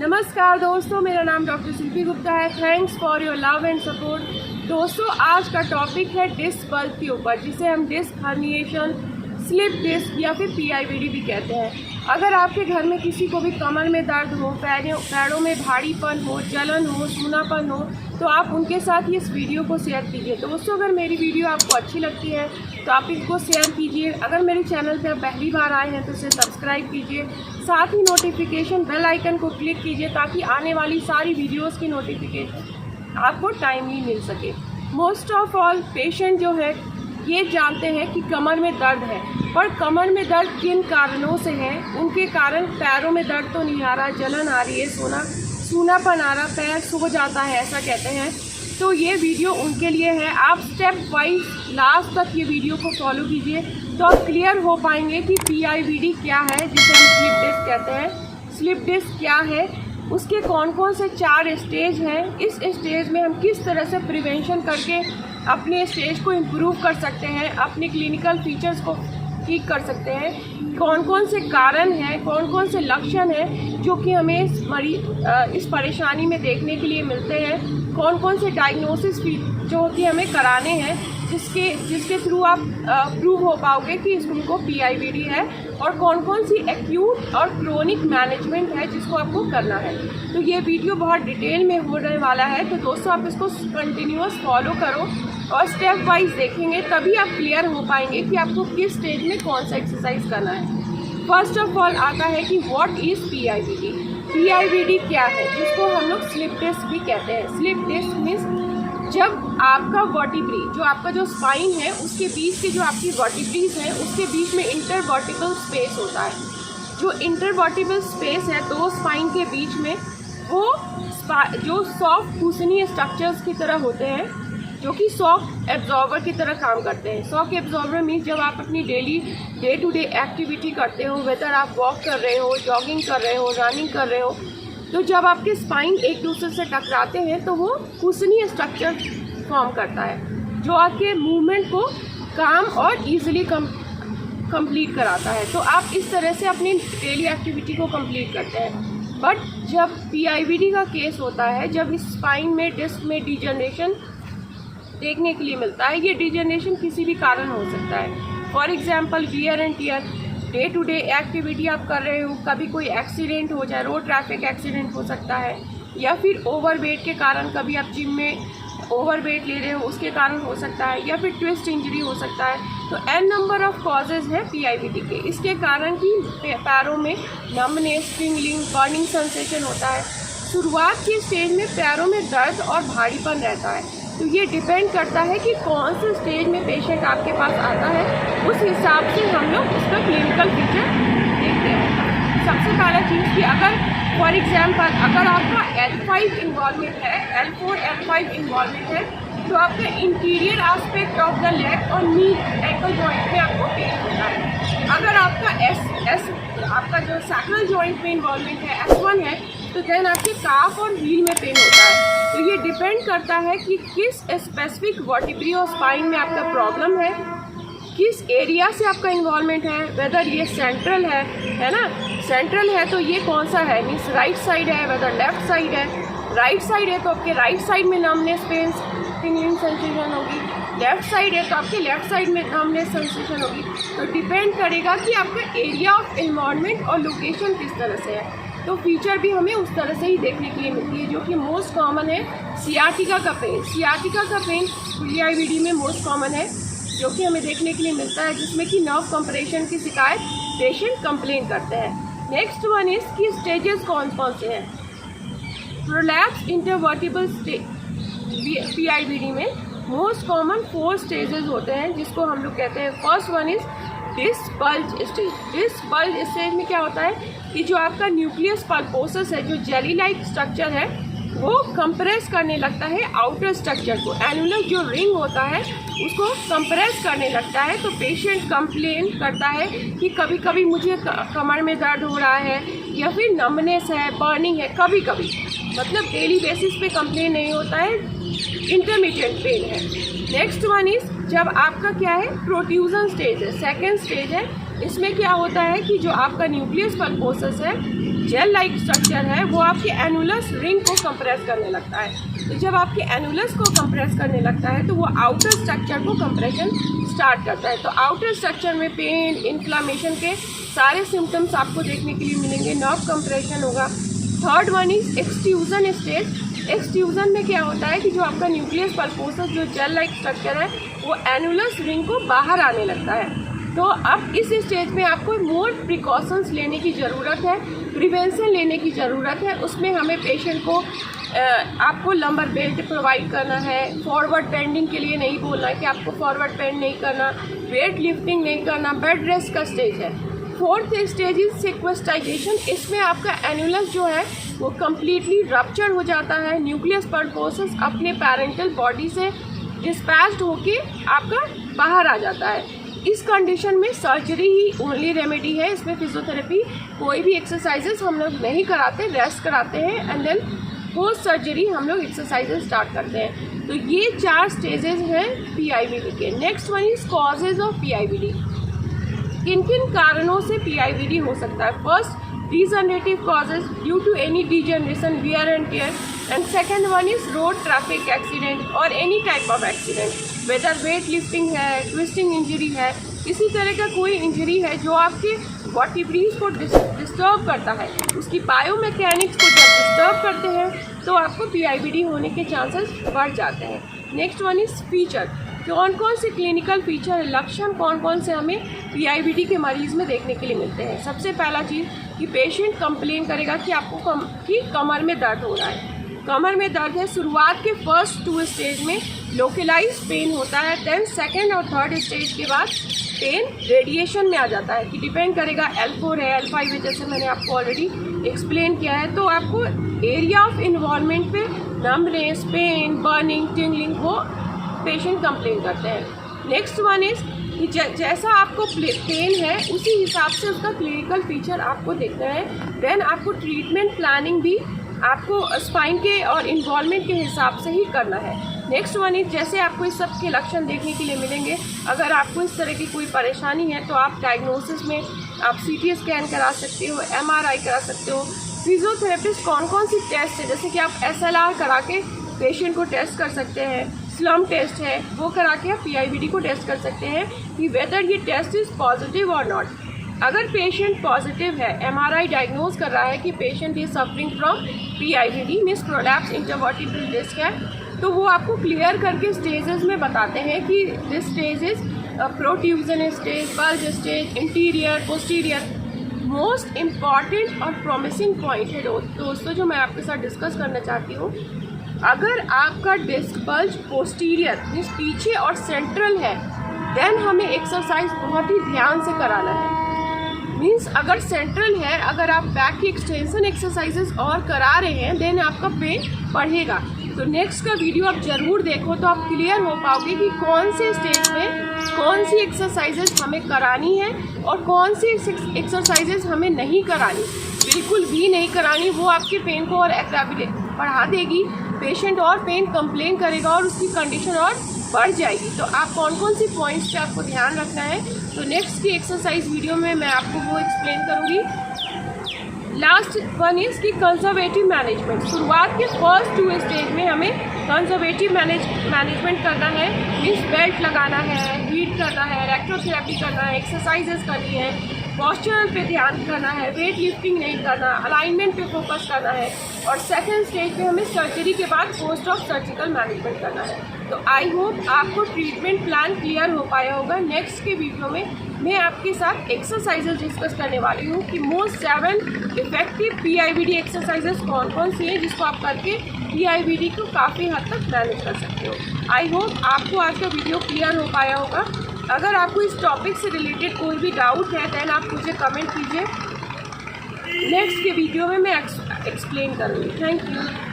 नमस्कार दोस्तों, मेरा नाम डॉक्टर शिल्पी गुप्ता है। Thanks for your love and support. दोस्तों, आज का टॉपिक है डिस्क बल्ब के ऊपर, जिसे हम डिस्क हर्निएशन, स्लिप डिस्क या फिर पीआईवीडी भी कहते हैं। अगर आपके घर में किसी को भी कमर में दर्द हो, पैरों में भारीपन हो, जलन हो, सूनापन हो, तो आप उनके साथ इस वीडियो को शेयर कीजिए। दोस्तों, अगर मेरी वीडियो आपको अच्छी लगती है तो आप इसको शेयर कीजिए। अगर मेरे चैनल पर पहली बार आए हैं तो इसे सब्सक्राइब कीजिए। साथ ही नोटिफिकेशन बेल आइकन को क्लिक कीजिए ताकि आने वाली सारी वीडियोस की नोटिफिकेशन आपको टाइमली मिल सके। मोस्ट ऑफ ऑल पेशेंट जो है ये जानते हैं कि कमर में दर्द है, पर कमर में दर्द किन कारणों से है। उनके कारण पैरों में दर्द तो नहीं आ रहा, जलन आ रही है, सूनापन आ रहा, पैर सो जाता है, ऐसा कहते हैं। तो ये वीडियो उनके लिए है। आप स्टेप वाइज लास्ट तक ये वीडियो को फॉलो कीजिए तो आप क्लियर हो पाएंगे कि पीआईवीडी क्या है, जिसे हम स्लिप डिस्क कहते हैं। स्लिप डिस्क क्या है, उसके कौन कौन से 4 स्टेज हैं, इस स्टेज में हम किस तरह से प्रिवेंशन करके अपने स्टेज को इम्प्रूव कर सकते हैं, अपने क्लिनिकल फीचर्स को ठीक कर सकते हैं, कौन कौन से कारण हैं, कौन कौन से लक्षण हैं जो कि हमें इस परेशानी में देखने के लिए मिलते हैं, कौन कौन से डायग्नोसिस जो कि हमें कराने हैं, जिसके थ्रू आप प्रूव हो पाओगे कि इसको पीआईवीडी है, और कौन कौन सी एक्यूट और क्रोनिक मैनेजमेंट है जिसको आपको करना है। तो ये वीडियो बहुत डिटेल में होने वाला है, तो दोस्तों आप इसको कंटिन्यूअस फॉलो करो और स्टेप वाइज देखेंगे, तभी आप क्लियर हो पाएंगे कि आपको किस स्टेज में कौन सा एक्सरसाइज करना है। फर्स्ट ऑफ ऑल आता है कि व्हाट इज़ पीआईवीडी। पीआईवीडी क्या है, जिसको हम लोग स्लिप डिस्क भी कहते हैं। स्लिप डिस्क मीन्स जब आपका वर्टिब्री, जो आपका जो स्पाइन है उसके बीच के जो आपकी वर्टिब्रीज हैं उसके बीच में इंटरवर्टिबल स्पेस होता है। जो इंटरवर्टिबल स्पेस है दो स्पाइन के बीच में, वो जो सॉफ्ट कुशनी स्ट्रक्चर्स की तरह होते हैं, जो कि शॉक एब्जॉर्बर की तरह काम करते हैं। शॉक एब्जॉर्बर मीन्स जब आप अपनी डे टू डे एक्टिविटी करते हो, वेदर आप वॉक कर रहे हो, जॉगिंग कर रहे हो, रनिंग कर रहे हो, तो जब आपके स्पाइन एक दूसरे से टकराते हैं तो वो कुशनी स्ट्रक्चर फॉर्म करता है, जो आपके मूवमेंट को काम और ईजिली कंप्लीट कराता है। तो आप इस तरह से अपनी डेली एक्टिविटी को कंप्लीट करते हैं। बट जब पीआईवीडी का केस होता है, जब इस स्पाइन में डिस्क में डिजनरेशन देखने के लिए मिलता है, ये डिजनरेशन किसी भी कारण हो सकता है। For example wear and tear, day to day activity आप कर रहे हो, कभी कोई एक्सीडेंट हो जाए, रोड ट्रैफिक एक्सीडेंट हो सकता है, या फिर ओवरवेट के कारण, कभी आप जिम में ओवरवेट ले रहे हो उसके कारण हो सकता है, या फिर ट्विस्ट इंजरी हो सकता है। तो n नंबर ऑफ कॉजेज है पीआईवीडी के। इसके कारण कि पैरों में नमनेस, टिंगलिंग, बर्निंग सेंसेशन होता है। शुरुआत के स्टेज में पैरों में दर्द और भारीपन रहता है। तो ये डिपेंड करता है कि कौन से स्टेज में पेशेंट आपके पास आता है, उस हिसाब से हम लोग उसका क्लिनिकल फीचर देखते हैं। सबसे पहला चीज़ कि अगर फॉर एग्जांपल अगर आपका L5 इन्वॉल्वमेंट है, L4 L5 इन्वॉल्वमेंट है, तो आपका interior aspect of the leg और नी एंकल जॉइंट में आपको पेन होता है। अगर आपका आपका जो सैक्रल जॉइंट में इन्वॉल्वमेंट है, S1 है, तो देन आपके काफ और हील में पेन होता है। तो ये डिपेंड करता है कि किस स्पेसिफिक वर्टिब्री और स्पाइन में आपका प्रॉब्लम है, किस एरिया से आपका इन्वॉल्वमेंट है, वेदर ये सेंट्रल है ना। सेंट्रल है तो ये कौन सा है, मीन्स राइट साइड है, वेदर लेफ्ट साइड है। राइट साइड है तो आपके राइट साइड में नमनेस, पेन, टिंगलिंग सेंसेशन होगी। लेफ्ट साइड है तो आपके लेफ्ट साइड में नमनेस सेंसेशन होगी। तो डिपेंड करेगा कि आपका एरिया ऑफ इन्वॉल्वमेंट और लोकेशन किस तरह से है। तो फीचर भी हमें उस तरह से ही देखने के लिए मिलती है, जो कि मोस्ट कॉमन है सियाटिका का पेन। सियाटिका का पेन पीआईवीडी में मोस्ट कॉमन है, जो कि हमें देखने के लिए मिलता है, जिसमें कि नर्व कंप्रेशन की शिकायत पेशेंट कंप्लेन करते हैं। नेक्स्ट वन इज कि स्टेजेस कौन कौन से हैं। प्रोलैप्स इंटरवर्टिबल पीआईवीडी में मोस्ट कॉमन 4 स्टेजेस होते हैं, जिसको हम लोग कहते हैं। First one is disc bulge stage. Disc bulge stage में क्या होता है कि जो आपका न्यूक्लियस पल्पोसस है, जो जेली लाइक स्ट्रक्चर है, वो कंप्रेस करने लगता है आउटर स्ट्रक्चर को। एनुलर जो रिंग होता है उसको कंप्रेस करने लगता है। तो पेशेंट कंप्लेन करता है कि कभी कभी मुझे कमर में दर्द हो रहा है, या फिर नमनेस है, बर्निंग है, कभी कभी, मतलब डेली बेसिस पे कंप्लेन नहीं होता है, इंटरमीडिएट पेन है। नेक्स्ट वन इज जब आपका क्या है, प्रोट्रूजन स्टेज है, सेकेंड स्टेज है। इसमें क्या होता है कि जो आपका न्यूक्लियस पल्पोसस है, जेल लाइक स्ट्रक्चर है वो आपके एनुलस रिंग को कंप्रेस करने लगता है। तो जब आपके एनुलस को कंप्रेस करने लगता है तो वो आउटर स्ट्रक्चर को कंप्रेशन स्टार्ट करता है। तो आउटर स्ट्रक्चर में पेन, इन्फ्लामेशन के सारे सिम्टम्स आपको देखने के लिए मिलेंगे, नर्व कंप्रेशन होगा। Third one is extrusion stage. Extrusion में क्या होता है कि जो आपका न्यूक्लियस पल्पोसस जो जेल लाइक स्ट्रक्चर है वो एनुलस रिंग को बाहर आने लगता है। तो अब इस स्टेज में आपको मोर प्रिकॉशंस लेने की ज़रूरत है, प्रिवेंशन लेने की ज़रूरत है। उसमें हमें पेशेंट को आपको लंबर बेल्ट प्रोवाइड करना है, फॉरवर्ड बेंडिंग के लिए नहीं बोलना है कि आपको फॉरवर्ड बेंड नहीं करना, वेट लिफ्टिंग नहीं करना, बेड रेस्ट का स्टेज है। Fourth stage is sequestration. इसमें आपका एनुलस जो है वो कम्प्लीटली रप्चर हो जाता है, न्यूक्लियस पल्पोसस अपने पैरेंटल बॉडी से डिस्पैच्ड होके आपका बाहर आ जाता है। इस कंडीशन में सर्जरी ही ओनली रेमेडी है। इसमें फिजियोथेरेपी कोई भी एक्सरसाइजेस हम लोग नहीं कराते, रेस्ट कराते हैं एंड देन पोस्ट सर्जरी हम लोग एक्सरसाइजेस स्टार्ट करते हैं। तो ये 4 स्टेजेस हैं PIBD के। Next one is causes of PIBD। किन किन कारणों से PIBD हो सकता है? First, degenerative causes due to any degeneration, wear and tear, and second one is road traffic accident or any type of accident, whether weight lifting है, twisting injury है, इसी तरह का कोई इंजरी है जो आपके वर्टिब्रेज को डिस्टर्ब करता है, उसकी बायोमैकेनिक्स को जब डिस्टर्ब करते हैं तो आपको PIBD होने के चांसेस बढ़ जाते हैं। Next one is feature. कौन कौन से क्लिनिकल फीचर, लक्षण कौन कौन से हमें PIBD के मरीज़ में देखने के लिए मिलते हैं? सबसे पहला चीज़ कि पेशेंट कंप्लेन करेगा कि आपको कमर में दर्द हो रहा है। कमर में दर्द है, शुरुआत के फर्स्ट 2 स्टेज में लोकलाइज पेन होता है, देन सेकेंड और थर्ड स्टेज के बाद पेन रेडिएशन में आ जाता है कि डिपेंड करेगा L4 है, L5 है, जैसे मैंने आपको ऑलरेडी एक्सप्लेन किया है। तो आपको एरिया ऑफ इन्वॉल्वमेंट पे नमनेस, पेन, बर्निंग, टिंगलिंग वो पेशेंट कंप्लेन करते हैं। नेक्स्ट वन इज कि जैसा आपको पेन है उसी हिसाब से उसका क्लिनिकल फीचर आपको देखना है। देन आपको ट्रीटमेंट प्लानिंग भी आपको स्पाइन के और इन्वॉल्वमेंट के हिसाब से ही करना है। नेक्स्ट वन इज जैसे आपको इस सब के लक्षण देखने के लिए मिलेंगे, अगर आपको इस तरह की कोई परेशानी है तो आप डायग्नोसिस में आप CT स्कैन करा सकते हो, MRI करा सकते हो। फिजियोथेरेपिस्ट कौन कौन सी टेस्ट है, जैसे कि आप SLR करा के पेशेंट को टेस्ट कर सकते हैं, स्लम टेस्ट है वो करा के आप PIBD को टेस्ट कर सकते हैं कि वेदर ये टेस्ट इज़ पॉजिटिव और नॉट। अगर पेशेंट पॉजिटिव है, MRI डायग्नोज कर रहा है कि patient is suffering from PIBD means prolapse intervertebral disc है, तो वो आपको क्लियर करके स्टेजेस में बताते हैं कि this stage is protrusion stage, bulge stage, interior, posterior. Most important और प्रॉमिसिंग पॉइंट है दोस्तों जो मैं आपके साथ डिस्कस करना चाहती हूँ। अगर आपका डिस्क बल्ज पोस्टीरियर मीन्स पीछे और सेंट्रल है, देन हमें एक्सरसाइज बहुत ही ध्यान से कराना है। मीन्स अगर सेंट्रल है, अगर आप बैक की एक्सटेंशन एक्सरसाइजेस और करा रहे हैं, देन आपका पेन बढ़ेगा। तो नेक्स्ट का वीडियो आप ज़रूर देखो तो आप क्लियर हो पाओगे कि कौन से स्टेज में कौन सी एक्सरसाइजेस हमें करानी है और कौन सी एक्सरसाइजेस हमें नहीं करानी, बिल्कुल भी नहीं करानी। वो आपके पेन को और एग्रावेट बढ़ा देगी, पेशेंट और पेन कंप्लेन करेगा और उसकी कंडीशन और बढ़ जाएगी। तो आप कौन कौन सी पॉइंट्स पे आपको ध्यान रखना है, तो नेक्स्ट की एक्सरसाइज वीडियो में मैं आपको वो एक्सप्लेन करूँगी। लास्ट वन इज की कंजर्वेटिव मैनेजमेंट। शुरुआत के फर्स्ट 2 स्टेज में हमें कंजर्वेटिव मैनेजमेंट करना है, मीन्स बेल्ट लगाना है, हीट करना है, इलेक्ट्रोथेरेपी करना है, एक्सरसाइजेस करनी है, पॉस्चरल पे ध्यान करना है, वेट लिफ्टिंग नहीं करना, अलाइनमेंट पे फोकस करना है, और सेकेंड स्टेज पे हमें सर्जरी के बाद पोस्ट ऑफ सर्जिकल मैनेजमेंट करना है। तो आई होप आपको ट्रीटमेंट प्लान क्लियर हो पाया होगा। नेक्स्ट के वीडियो में मैं आपके साथ एक्सरसाइजेज डिस्कस करने वाली हूँ कि मोस्ट 7 इफेक्टिव PIBD एक्सरसाइजेज कौन कौन सी हैं जिसको आप करके PIBD को काफ़ी हद तक मैनेज कर सकते हो। आई होप आपको आज का वीडियो क्लियर हो पाया होगा। अगर आपको इस टॉपिक से रिलेटेड कोई भी डाउट है देन आप मुझे कमेंट कीजिए, नेक्स्ट के वीडियो में मैं एक्सप्लेन करूँगी। Thank you.